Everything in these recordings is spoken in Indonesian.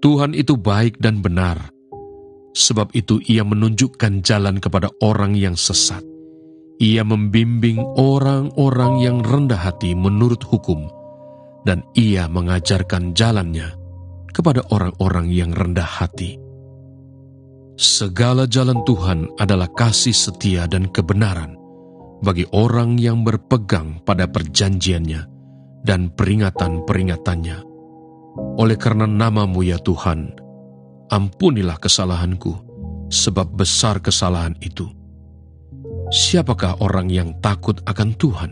Tuhan itu baik dan benar, sebab itu Ia menunjukkan jalan kepada orang yang sesat. Ia membimbing orang-orang yang rendah hati menurut hukum, dan Ia mengajarkan jalannya kepada orang-orang yang rendah hati. Segala jalan Tuhan adalah kasih setia dan kebenaran bagi orang yang berpegang pada perjanjiannya dan peringatan-peringatannya. Oleh karena nama-Mu ya Tuhan, ampunilah kesalahanku, sebab besar kesalahan itu. Siapakah orang yang takut akan Tuhan?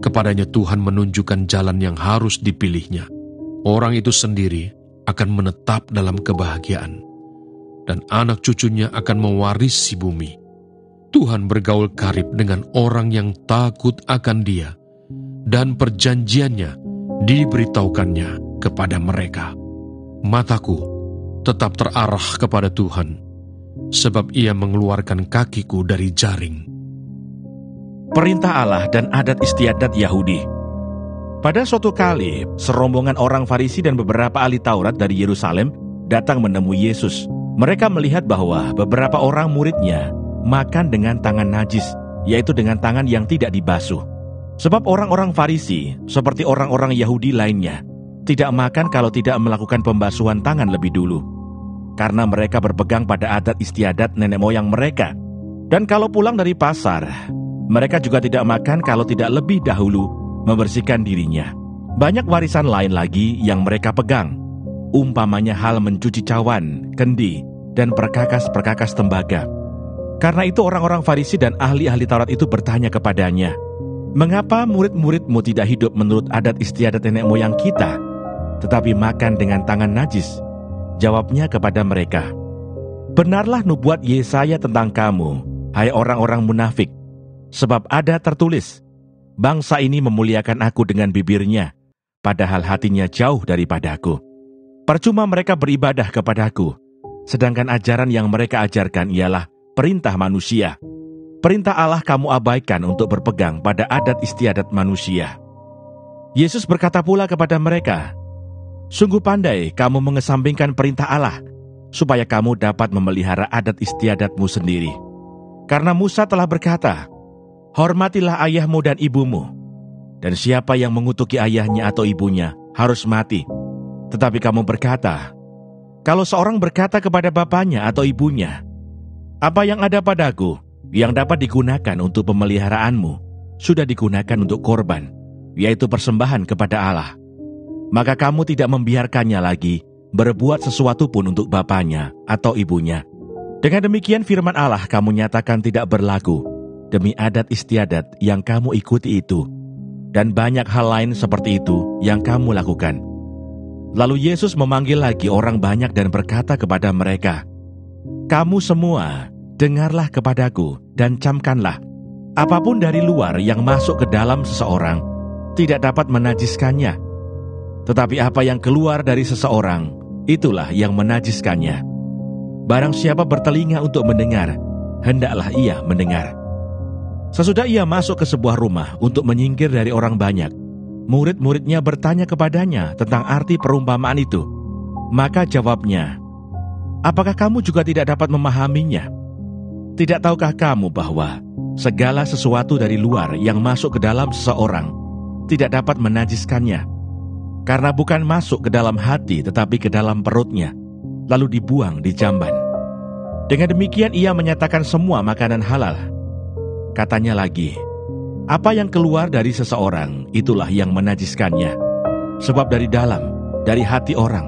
Kepadanya Tuhan menunjukkan jalan yang harus dipilihnya. Orang itu sendiri akan menetap dalam kebahagiaan, dan anak cucunya akan mewarisi bumi. Tuhan bergaul karib dengan orang yang takut akan Dia, dan perjanjiannya diberitahukannya kepada mereka. Mataku tetap terarah kepada Tuhan, sebab Ia mengeluarkan kakiku dari jaring. Perintah Allah dan adat istiadat Yahudi. Pada suatu kali, serombongan orang Farisi dan beberapa ahli Taurat dari Yerusalem datang menemui Yesus. Mereka melihat bahwa beberapa orang muridnya makan dengan tangan najis, yaitu dengan tangan yang tidak dibasuh. Sebab orang-orang Farisi, seperti orang-orang Yahudi lainnya, tidak makan kalau tidak melakukan pembasuhan tangan lebih dulu, karena mereka berpegang pada adat istiadat nenek moyang mereka. Dan kalau pulang dari pasar, mereka juga tidak makan kalau tidak lebih dahulu membersihkan dirinya. Banyak warisan lain lagi yang mereka pegang, umpamanya hal mencuci cawan, kendi, dan perkakas-perkakas tembaga. Karena itu orang-orang Farisi dan ahli-ahli Taurat itu bertanya kepadanya, "Mengapa murid-muridmu tidak hidup menurut adat istiadat nenek moyang kita, tetapi makan dengan tangan najis?" Jawabnya kepada mereka, "Benarlah nubuat Yesaya tentang kamu, hai orang-orang munafik. Sebab ada tertulis, bangsa ini memuliakan aku dengan bibirnya, padahal hatinya jauh daripadaku. Percuma mereka beribadah kepadaku, sedangkan ajaran yang mereka ajarkan ialah perintah manusia. Perintah Allah kamu abaikan untuk berpegang pada adat istiadat manusia." Yesus berkata pula kepada mereka, "Sungguh pandai kamu mengesampingkan perintah Allah, supaya kamu dapat memelihara adat istiadatmu sendiri. Karena Musa telah berkata, hormatilah ayahmu dan ibumu, dan siapa yang mengutuki ayahnya atau ibunya harus mati. Tetapi kamu berkata, kalau seorang berkata kepada bapaknya atau ibunya, apa yang ada padaku, yang dapat digunakan untuk pemeliharaanmu, sudah digunakan untuk korban, yaitu persembahan kepada Allah, maka kamu tidak membiarkannya lagi berbuat sesuatu pun untuk bapaknya atau ibunya. Dengan demikian firman Allah kamu nyatakan tidak berlaku demi adat istiadat yang kamu ikuti itu, dan banyak hal lain seperti itu yang kamu lakukan." Lalu Yesus memanggil lagi orang banyak dan berkata kepada mereka, "Kamu semua dengarlah kepadaku dan camkanlah. Apapun dari luar yang masuk ke dalam seseorang tidak dapat menajiskannya, tetapi apa yang keluar dari seseorang, itulah yang menajiskannya. Barang siapa bertelinga untuk mendengar, hendaklah ia mendengar." Sesudah ia masuk ke sebuah rumah untuk menyingkir dari orang banyak, murid-muridnya bertanya kepadanya tentang arti perumpamaan itu. Maka jawabnya, "Apakah kamu juga tidak dapat memahaminya? Tidak tahukah kamu bahwa segala sesuatu dari luar yang masuk ke dalam seseorang tidak dapat menajiskannya? Karena bukan masuk ke dalam hati tetapi ke dalam perutnya, lalu dibuang di jamban. Dengan demikian ia menyatakan semua makanan halal." Katanya lagi, "Apa yang keluar dari seseorang, itulah yang menajiskannya. Sebab dari dalam, dari hati orang,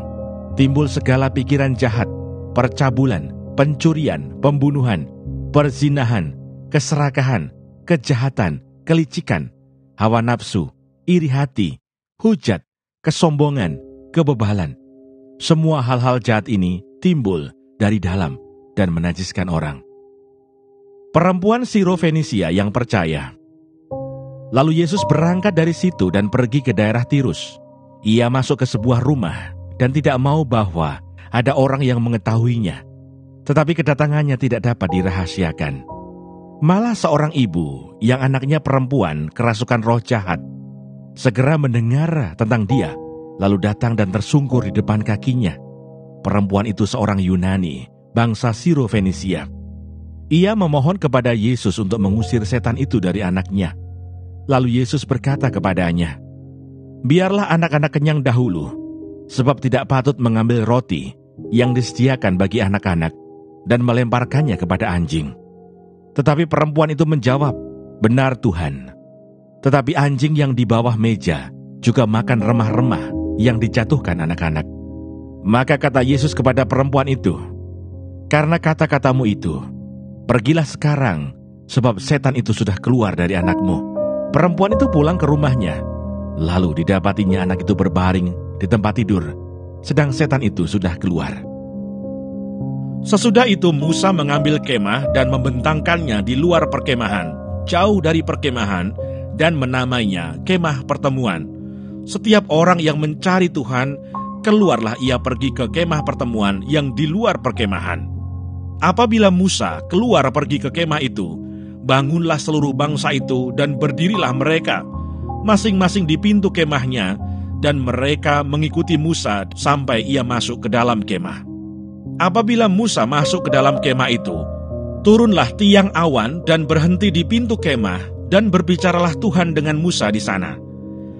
timbul segala pikiran jahat, percabulan, pencurian, pembunuhan, perzinahan, keserakahan, kejahatan, kelicikan, hawa nafsu, iri hati, hujat, kesombongan, kebebalan. Semua hal-hal jahat ini timbul dari dalam dan menajiskan orang." Perempuan Siro-Fenisia yang percaya. Lalu Yesus berangkat dari situ dan pergi ke daerah Tirus. Ia masuk ke sebuah rumah dan tidak mau bahwa ada orang yang mengetahuinya, tetapi kedatangannya tidak dapat dirahasiakan. Malah seorang ibu yang anaknya perempuan kerasukan roh jahat segera mendengar tentang dia, lalu datang dan tersungkur di depan kakinya. perempuan itu seorang Yunani, bangsa Siro-Fenisia. Ia memohon kepada Yesus untuk mengusir setan itu dari anaknya. Lalu Yesus berkata kepadanya, "Biarlah anak-anak kenyang dahulu, sebab tidak patut mengambil roti yang disediakan bagi anak-anak dan melemparkannya kepada anjing." Tetapi perempuan itu menjawab, "Benar Tuhan, tetapi anjing yang di bawah meja juga makan remah-remah yang dijatuhkan anak-anak." Maka kata Yesus kepada perempuan itu, "Karena kata-katamu itu, pergilah sekarang, sebab setan itu sudah keluar dari anakmu." Perempuan itu pulang ke rumahnya, lalu didapatinya anak itu berbaring di tempat tidur, sedang setan itu sudah keluar. Sesudah itu Musa mengambil kemah dan membentangkannya di luar perkemahan, jauh dari perkemahan, dan menamainya Kemah Pertemuan. Setiap orang yang mencari Tuhan, keluarlah ia pergi ke kemah pertemuan yang di luar perkemahan. Apabila Musa keluar pergi ke kemah itu, bangunlah seluruh bangsa itu dan berdirilah mereka, masing-masing di pintu kemahnya, dan mereka mengikuti Musa sampai ia masuk ke dalam kemah. Apabila Musa masuk ke dalam kemah itu, turunlah tiang awan dan berhenti di pintu kemah, dan berbicaralah Tuhan dengan Musa di sana.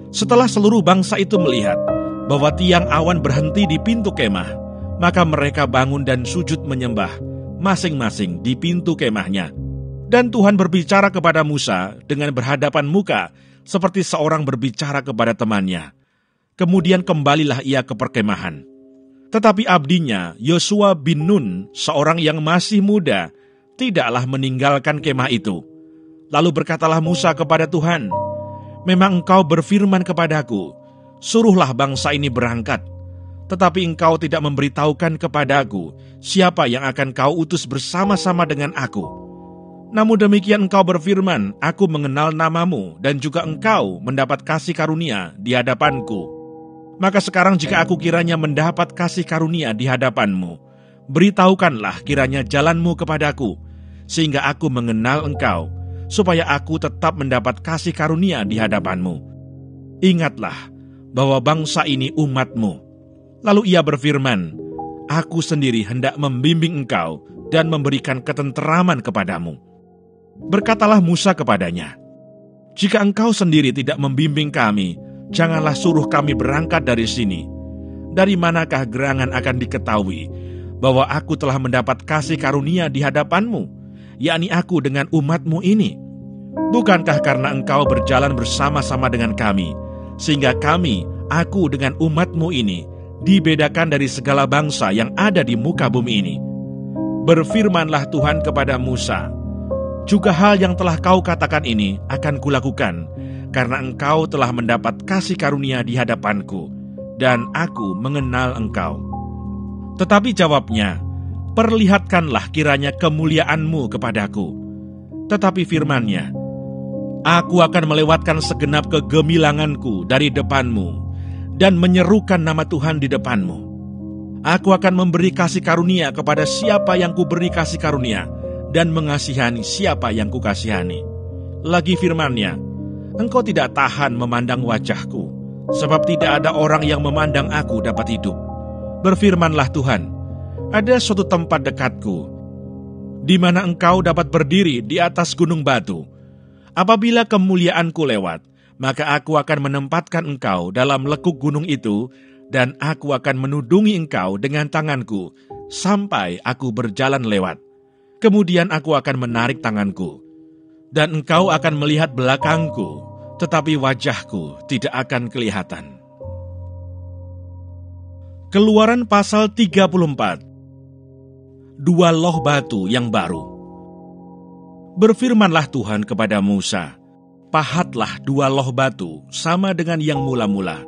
Setelah seluruh bangsa itu melihat bahwa tiang awan berhenti di pintu kemah, maka mereka bangun dan sujud menyembah, masing-masing di pintu kemahnya. Dan Tuhan berbicara kepada Musa dengan berhadapan muka, seperti seorang berbicara kepada temannya. Kemudian kembalilah ia ke perkemahan. Tetapi abdinya, Yosua bin Nun, seorang yang masih muda, tidaklah meninggalkan kemah itu. Lalu berkatalah Musa kepada Tuhan, "Memang engkau berfirman kepadaku, suruhlah bangsa ini berangkat. Tetapi engkau tidak memberitahukan kepadaku siapa yang akan kau utus bersama-sama dengan aku. Namun demikian engkau berfirman, aku mengenal namamu, dan juga engkau mendapat kasih karunia di hadapanku. Maka sekarang jika aku kiranya mendapat kasih karunia di hadapanmu, beritahukanlah kiranya jalanmu kepadaku, sehingga aku mengenal engkau, supaya aku tetap mendapat kasih karunia di hadapanmu. Ingatlah bahwa bangsa ini umatmu." Lalu ia berfirman, "Aku sendiri hendak membimbing engkau dan memberikan ketenteraman kepadamu." Berkatalah Musa kepadanya, "Jika engkau sendiri tidak membimbing kami, janganlah suruh kami berangkat dari sini. Dari manakah gerangan akan diketahui bahwa aku telah mendapat kasih karunia di hadapanmu, yakni aku dengan umatmu ini? Bukankah karena engkau berjalan bersama-sama dengan kami, sehingga kami, aku dengan umatmu ini, dibedakan dari segala bangsa yang ada di muka bumi ini?" Berfirmanlah Tuhan kepada Musa, "Juga hal yang telah kau katakan ini akan kulakukan, karena engkau telah mendapat kasih karunia di hadapanku, dan aku mengenal engkau." Tetapi jawabnya, "Perlihatkanlah kiranya kemuliaanmu kepadaku." Tetapi firman-Nya, "Aku akan melewatkan segenap kegemilanganku dari depanmu, dan menyerukan nama Tuhan di depanmu. Aku akan memberi kasih karunia kepada siapa yang kuberi kasih karunia, dan mengasihani siapa yang kukasihani." Lagi firman-Nya, "Engkau tidak tahan memandang wajahku, sebab tidak ada orang yang memandang aku dapat hidup." Berfirmanlah Tuhan, "Ada suatu tempat dekatku, di mana engkau dapat berdiri di atas gunung batu. Apabila kemuliaanku lewat, maka aku akan menempatkan engkau dalam lekuk gunung itu, dan aku akan menudungi engkau dengan tanganku, sampai aku berjalan lewat. Kemudian aku akan menarik tanganku, dan engkau akan melihat belakangku, tetapi wajahku tidak akan kelihatan." Keluaran pasal 34. Dua loh batu yang baru. Berfirmanlah Tuhan kepada Musa, "Pahatlah dua loh batu sama dengan yang mula-mula,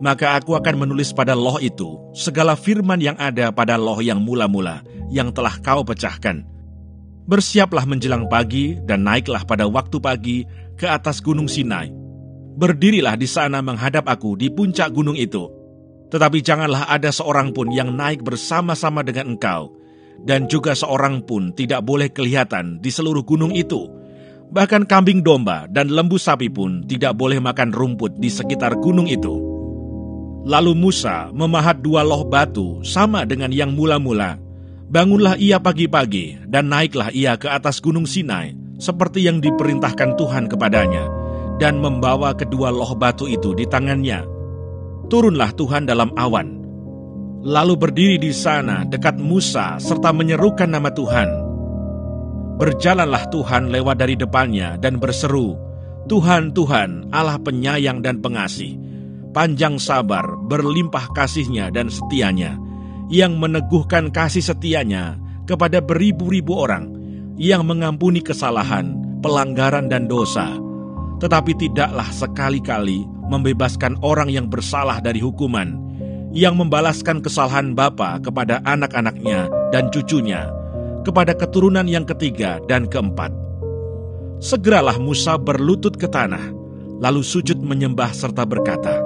maka aku akan menulis pada loh itu segala firman yang ada pada loh yang mula-mula yang telah kau pecahkan. Bersiaplah menjelang pagi dan naiklah pada waktu pagi ke atas gunung Sinai. Berdirilah di sana menghadap aku di puncak gunung itu. Tetapi janganlah ada seorang pun yang naik bersama-sama dengan engkau, dan juga seorang pun tidak boleh kelihatan di seluruh gunung itu. Bahkan kambing domba dan lembu sapi pun tidak boleh makan rumput di sekitar gunung itu." Lalu Musa memahat 2 loh batu sama dengan yang mula-mula. Bangunlah ia pagi-pagi dan naiklah ia ke atas gunung Sinai seperti yang diperintahkan Tuhan kepadanya, dan membawa kedua loh batu itu di tangannya. Turunlah Tuhan dalam awan, lalu berdiri di sana dekat Musa serta menyerukan nama Tuhan. Berjalanlah Tuhan lewat dari depannya dan berseru, Tuhan, Tuhan, Allah penyayang dan pengasih, panjang sabar, berlimpah kasihnya dan setianya, yang meneguhkan kasih setianya kepada beribu-ribu orang, yang mengampuni kesalahan, pelanggaran dan dosa, tetapi tidaklah sekali-kali membebaskan orang yang bersalah dari hukuman, yang membalaskan kesalahan bapa kepada anak-anaknya dan cucunya, kepada keturunan yang ketiga dan keempat. Segeralah Musa berlutut ke tanah, lalu sujud menyembah serta berkata,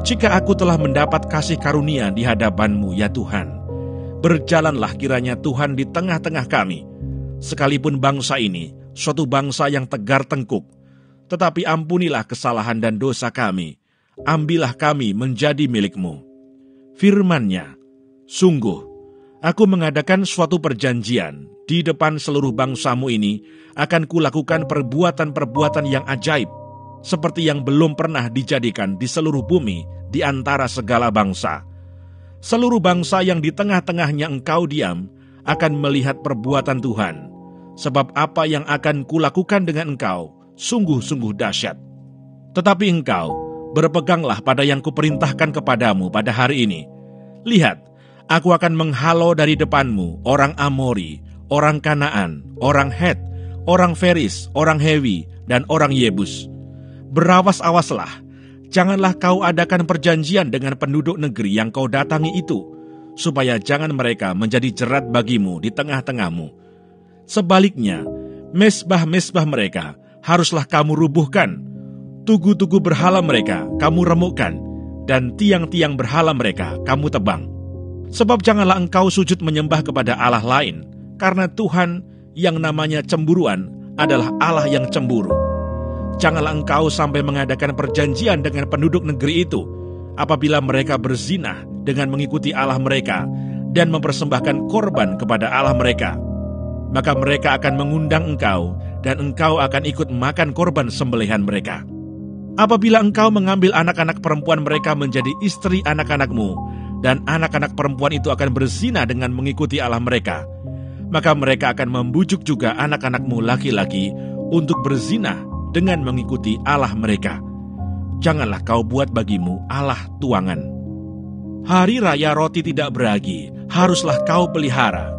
jika aku telah mendapat kasih karunia di hadapan-Mu, ya Tuhan, berjalanlah kiranya Tuhan di tengah-tengah kami, sekalipun bangsa ini suatu bangsa yang tegar tengkuk, tetapi ampunilah kesalahan dan dosa kami, ambillah kami menjadi milik-Mu. Firman-Nya, sungguh, aku mengadakan suatu perjanjian di depan seluruh bangsa-Mu ini, akan kulakukan perbuatan-perbuatan yang ajaib, seperti yang belum pernah dijadikan di seluruh bumi di antara segala bangsa. Seluruh bangsa yang di tengah-tengahnya Engkau diam akan melihat perbuatan Tuhan, sebab apa yang akan kulakukan dengan Engkau sungguh-sungguh dahsyat. Tetapi Engkau berpeganglah pada yang kuperintahkan kepadamu pada hari ini. Lihat, aku akan menghalau dari depanmu orang Amori, orang Kanaan, orang Het, orang Feris, orang Hewi, dan orang Yebus. Berawas-awaslah, janganlah kau adakan perjanjian dengan penduduk negeri yang kau datangi itu, supaya jangan mereka menjadi jerat bagimu di tengah-tengahmu. Sebaliknya, mesbah-mesbah mereka haruslah kamu rubuhkan, tugu-tugu berhala mereka kamu remukkan, dan tiang-tiang berhala mereka kamu tebang. Sebab janganlah engkau sujud menyembah kepada Allah lain, karena Tuhan yang namanya cemburuan adalah Allah yang cemburu. Janganlah engkau sampai mengadakan perjanjian dengan penduduk negeri itu, apabila mereka berzina dengan mengikuti Allah mereka dan mempersembahkan korban kepada Allah mereka. Maka mereka akan mengundang engkau, dan engkau akan ikut makan korban sembelihan mereka. Apabila engkau mengambil anak-anak perempuan mereka menjadi istri anak-anakmu, dan anak-anak perempuan itu akan berzina dengan mengikuti Allah mereka, maka mereka akan membujuk juga anak-anakmu laki-laki untuk berzina dengan mengikuti Allah mereka. Janganlah kau buat bagimu Allah tuangan. Hari raya roti tidak beragi haruslah kau pelihara.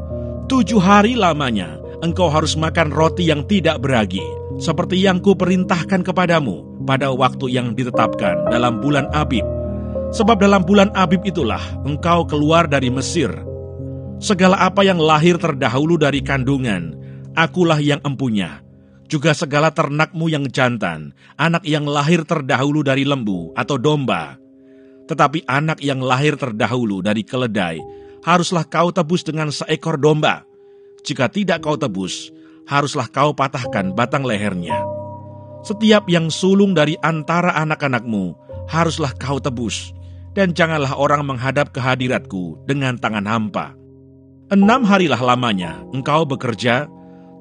7 hari lamanya engkau harus makan roti yang tidak beragi, seperti yang kuperintahkan kepadamu pada waktu yang ditetapkan dalam bulan Abib. Sebab dalam bulan Abib itulah engkau keluar dari Mesir. Segala apa yang lahir terdahulu dari kandungan, akulah yang empunya. Juga segala ternakmu yang jantan, anak yang lahir terdahulu dari lembu atau domba. Tetapi anak yang lahir terdahulu dari keledai, haruslah kau tebus dengan seekor domba. Jika tidak kau tebus, haruslah kau patahkan batang lehernya. Setiap yang sulung dari antara anak-anakmu, haruslah kau tebus. Dan janganlah orang menghadap ke hadiratku dengan tangan hampa. 6 harilah lamanya engkau bekerja,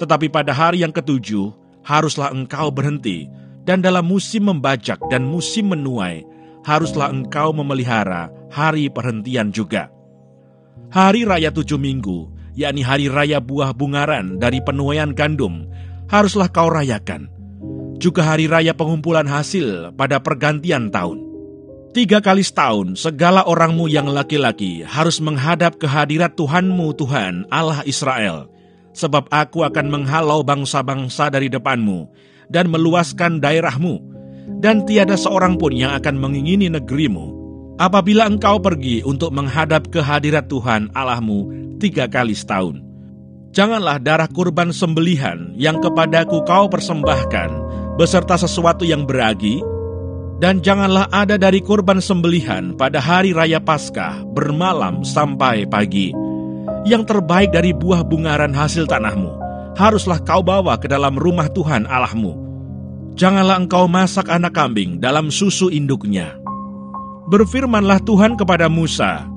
tetapi pada hari yang ke-7 haruslah engkau berhenti, dan dalam musim membajak dan musim menuai haruslah engkau memelihara hari perhentian juga. Hari raya 7 minggu, yakni hari raya buah bungaran dari penuaian gandum, haruslah kau rayakan. Juga hari raya pengumpulan hasil pada pergantian tahun. 3 kali setahun segala orangmu yang laki-laki harus menghadap ke hadirat Tuhanmu Tuhan Allah Israel. Sebab aku akan menghalau bangsa-bangsa dari depanmu dan meluaskan daerahmu, dan tiada seorang pun yang akan mengingini negerimu, apabila engkau pergi untuk menghadap ke hadirat Tuhan Allahmu 3 kali setahun. Janganlah darah kurban sembelihan yang kepadaku kau persembahkan beserta sesuatu yang beragi, dan janganlah ada dari kurban sembelihan pada hari raya Paskah bermalam sampai pagi. Yang terbaik dari buah bungaran hasil tanahmu haruslah kau bawa ke dalam rumah Tuhan Allahmu. Janganlah engkau masak anak kambing dalam susu induknya. Berfirmanlah Tuhan kepada Musa,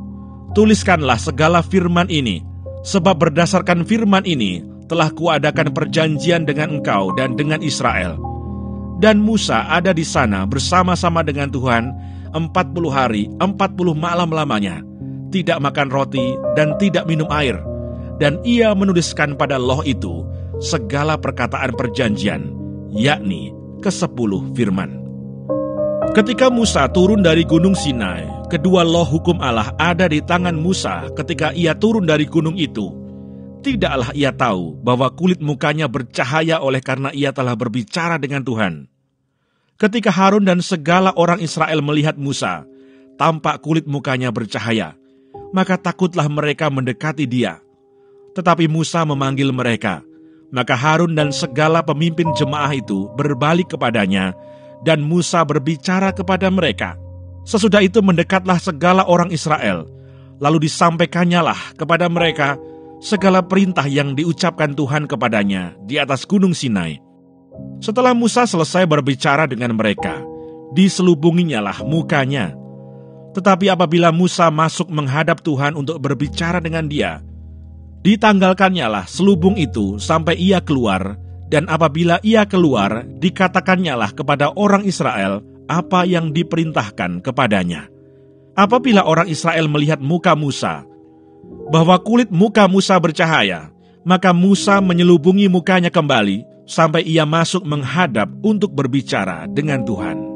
tuliskanlah segala firman ini, sebab berdasarkan firman ini telah kuadakan perjanjian dengan engkau dan dengan Israel. Dan Musa ada di sana bersama-sama dengan Tuhan 40 hari, 40 malam lamanya, tidak makan roti dan tidak minum air. Dan ia menuliskan pada loh itu segala perkataan perjanjian, yakni ke-10 firman. Ketika Musa turun dari Gunung Sinai, kedua loh hukum Allah ada di tangan Musa. Ketika ia turun dari gunung itu, tidaklah ia tahu bahwa kulit mukanya bercahaya oleh karena ia telah berbicara dengan Tuhan. Ketika Harun dan segala orang Israel melihat Musa, tampak kulit mukanya bercahaya, maka takutlah mereka mendekati dia. Tetapi Musa memanggil mereka, maka Harun dan segala pemimpin jemaah itu berbalik kepadanya, dan Musa berbicara kepada mereka. Sesudah itu mendekatlah segala orang Israel, lalu disampaikannyalah kepada mereka segala perintah yang diucapkan Tuhan kepadanya di atas Gunung Sinai. Setelah Musa selesai berbicara dengan mereka, diselubunginyalah mukanya. Tetapi apabila Musa masuk menghadap Tuhan untuk berbicara dengan dia, ditanggalkannyalah selubung itu sampai ia keluar, dan apabila ia keluar, dikatakannya kepada orang Israel apa yang diperintahkan kepadanya. Apabila orang Israel melihat muka Musa, bahwa kulit muka Musa bercahaya, maka Musa menyelubungi mukanya kembali, sampai ia masuk menghadap untuk berbicara dengan Tuhan.